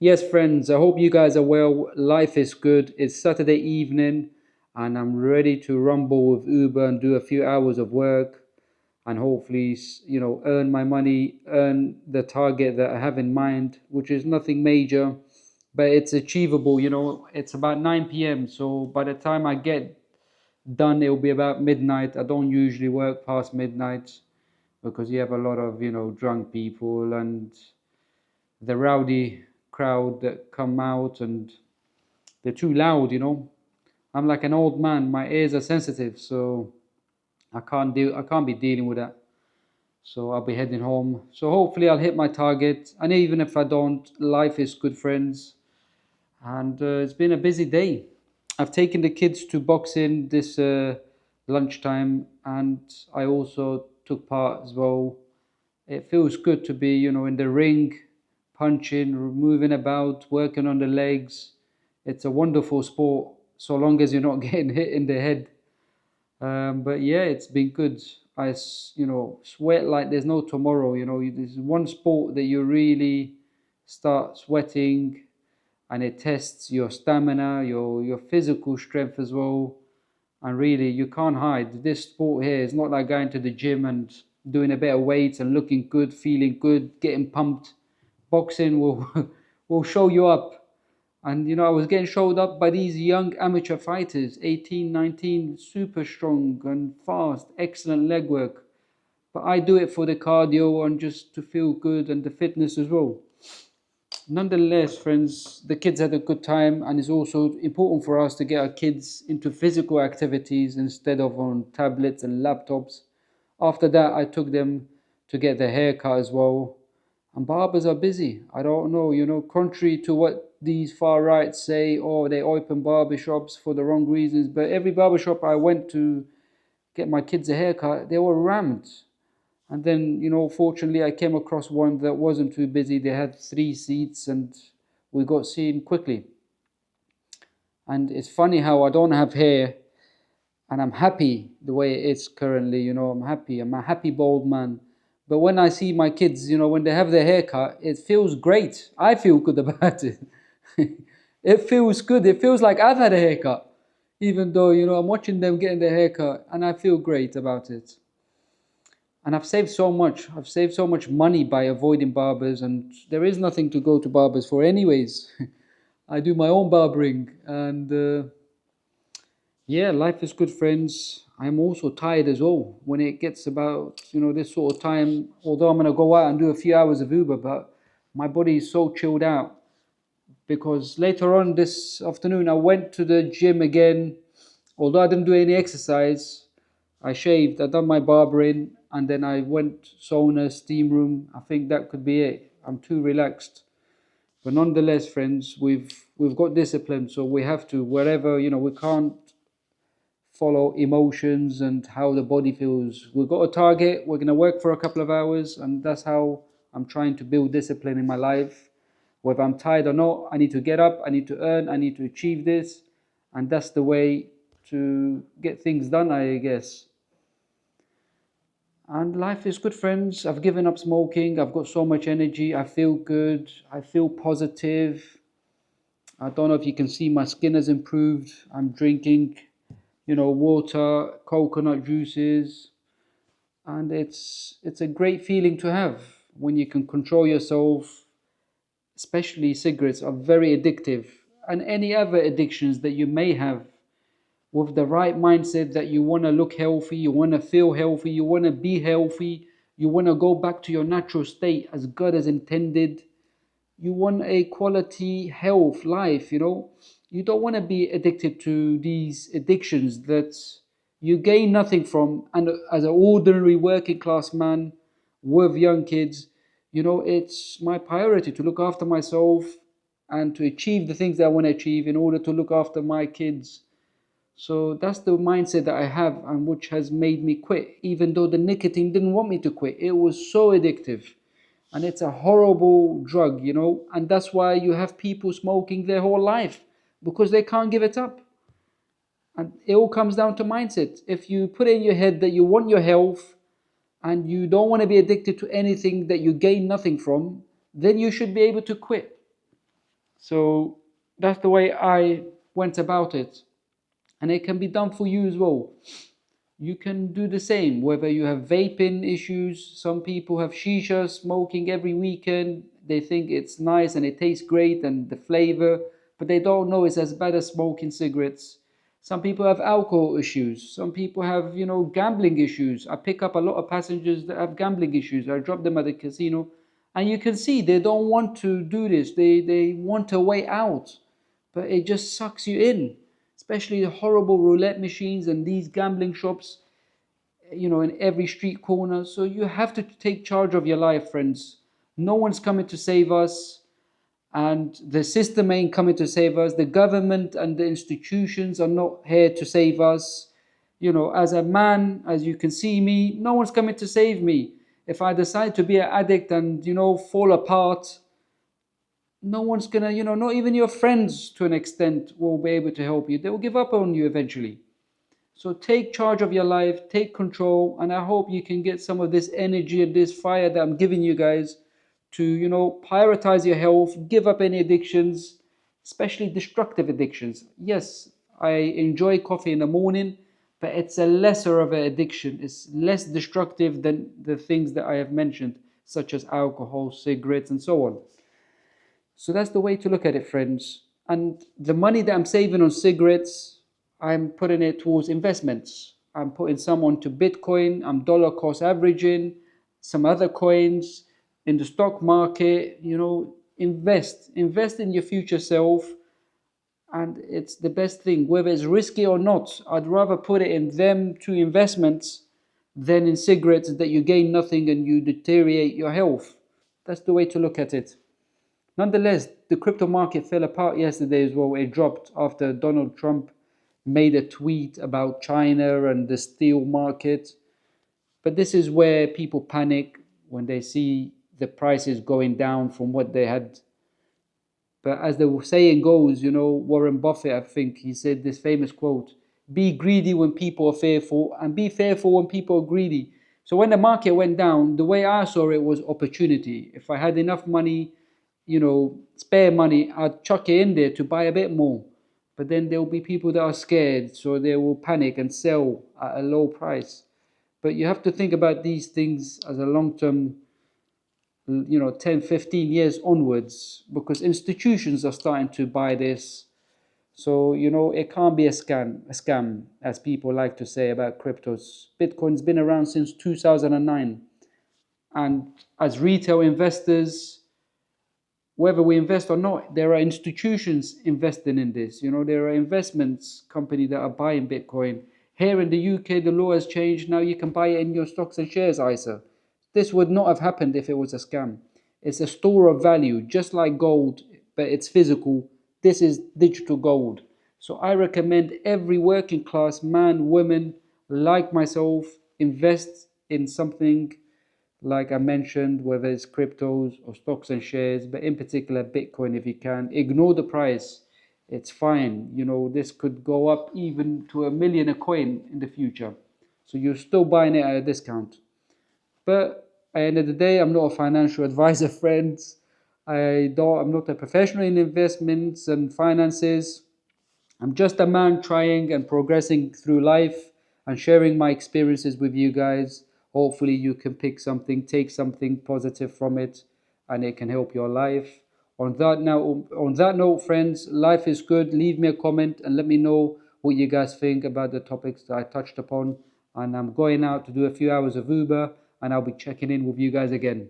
Yes, friends, I hope you guys are well. Life is good. It's Saturday evening, and I'm ready to rumble with Uber and do a few hours of work and hopefully, earn my money, earn the target that I have in mind, which is nothing major, but it's achievable. It's about 9 p.m. So by the time I get done, it'll be about midnight. I don't usually work past midnight because you have a lot of, drunk people and the rowdy crowd that come out and they're too loud. I'm like an old man, my ears are sensitive, so I can't be dealing with that. So I'll be heading home. So hopefully I'll hit my target. And even if I don't, life is good, friends. And it's been a busy day. I've taken the kids to boxing this lunchtime, and I also took part as well. It feels good to be, in the ring, punching, moving about, working on the legs. It's a wonderful sport, so long as you're not getting hit in the head. But yeah, it's been good. Sweat like there's no tomorrow. There's one sport that you really start sweating, and it tests your stamina, your physical strength as well. And really, you can't hide. This sport here is not like going to the gym and doing a bit of weights and looking good, feeling good, getting pumped. Boxing will will show you up. And I was getting showed up by these young amateur fighters, 18, 19, super strong and fast, excellent leg work. But I do it for the cardio and just to feel good and the fitness as well. Nonetheless, friends, the kids had a good time, and it's also important for us to get our kids into physical activities instead of on tablets and laptops. After that, I took them to get their hair cut as well. And barbers are busy. I don't know, contrary to what these far rights say, oh, they open barbershops for the wrong reasons. But every barbershop I went to get my kids a haircut, they were rammed. And then, fortunately, I came across one that wasn't too busy. They had 3 seats, and we got seen quickly. And it's funny how I don't have hair, and I'm happy the way it is currently. I'm happy. I'm a happy bald man. But when I see my kids, when they have their haircut, it feels great. I feel good about it. It feels good. It feels like I've had a haircut, even though, I'm watching them getting their haircut, and I feel great about it. And I've saved so much. I've saved so much money by avoiding barbers, and there is nothing to go to barbers for, anyways. I do my own barbering, and yeah, life is good, friends. I'm also tired as well when it gets about this sort of time. Although I'm gonna go out and do a few hours of Uber, but my body is so chilled out because later on this afternoon I went to the gym again. Although I didn't do any exercise, I shaved, I done my barbering, and then I went sauna, steam room. I think that could be it. I'm too relaxed. But nonetheless, friends, we've got discipline, so we have to wherever we can't follow emotions and how the body feels. We've got a target. We're gonna work for a couple of hours, and that's how I'm trying to build discipline in my life. Whether I'm tired or not, I need to get up. I need to earn. I need to achieve this, and that's the way to get things done, I guess. And life is good, friends. I've given up smoking. I've got so much energy. I feel good. I feel positive. I don't know if you can see my skin has improved. I'm drinking, water, coconut juices, and it's a great feeling to have when you can control yourself. Especially cigarettes are very addictive, and any other addictions that you may have. With the right mindset that you want to look healthy, you want to feel healthy, you want to be healthy, you want to go back to your natural state as God has intended. You want a quality health life. You don't want to be addicted to these addictions that you gain nothing from. And as an ordinary working class man with young kids, it's my priority to look after myself and to achieve the things that I want to achieve in order to look after my kids. So that's the mindset that I have, and which has made me quit, even though the nicotine didn't want me to quit. It was so addictive. And it's a horrible drug. And that's why you have people smoking their whole life because they can't give it up. And it all comes down to mindset. If you put in your head that you want your health and you don't want to be addicted to anything that you gain nothing from, then you should be able to quit. So that's the way I went about it. And it can be done for you as well. You can do the same, whether you have vaping issues. Some people have shisha smoking every weekend. They think it's nice and it tastes great and the flavor, but they don't know it's as bad as smoking cigarettes. Some people have alcohol issues. Some people have, gambling issues. I pick up a lot of passengers that have gambling issues. I drop them at the casino, and you can see they don't want to do this. They want a way out, but it just sucks you in, especially the horrible roulette machines and these gambling shops, in every street corner. So you have to take charge of your life, friends. No one's coming to save us, and the system ain't coming to save us. The government and the institutions are not here to save us. As a man, as you can see me, no one's coming to save me. If I decide to be an addict and, fall apart, no one's gonna, not even your friends to an extent will be able to help you. They will give up on you eventually. So take charge of your life, take control, and I hope you can get some of this energy and this fire that I'm giving you guys to, prioritize your health, give up any addictions, especially destructive addictions. Yes, I enjoy coffee in the morning, but it's a lesser of an addiction. It's less destructive than the things that I have mentioned, such as alcohol, cigarettes, and so on. So that's the way to look at it, friends. And the money that I'm saving on cigarettes, I'm putting it towards investments. I'm putting some onto Bitcoin, I'm dollar cost averaging, some other coins in the stock market, invest in your future self. And it's the best thing, whether it's risky or not. I'd rather put it in them two investments than in cigarettes that you gain nothing and you deteriorate your health. That's the way to look at it. Nonetheless, the crypto market fell apart yesterday as well. It dropped after Donald Trump made a tweet about China and the steel market. But this is where people panic when they see the prices going down from what they had. But as the saying goes, Warren Buffett, I think he said this famous quote: be greedy when people are fearful, and be fearful when people are greedy. So when the market went down, the way I saw it was opportunity. If I had enough money, spare money, I'd chuck it in there to buy a bit more. But then there will be people that are scared, so they will panic and sell at a low price. But you have to think about these things as a long term, 10, 15 years onwards, because institutions are starting to buy this. So, it can't be a scam, as people like to say about cryptos. Bitcoin's been around since 2009. And as retail investors, whether we invest or not, there are institutions investing in this. There are investments companies that are buying Bitcoin. Here in the UK, the law has changed. Now you can buy it in your stocks and shares ISA. This would not have happened if it was a scam. It's a store of value, just like gold, but it's physical. This is digital gold. So I recommend every working class man, woman, like myself, invest in something like I mentioned, whether it's cryptos or stocks and shares, but in particular Bitcoin if you can. Ignore the price. It's fine. This could go up even to 1 million a coin in the future. So you're still buying it at a discount. But at the end of the day, I'm not a financial advisor, friends. I'm not a professional in investments and finances. I'm just a man trying and progressing through life and sharing my experiences with you guys. Hopefully, you can pick something, take something positive from it, and it can help your life. On that note, friends, life is good. Leave me a comment and let me know what you guys think about the topics that I touched upon. And I'm going out to do a few hours of Uber, and I'll be checking in with you guys again.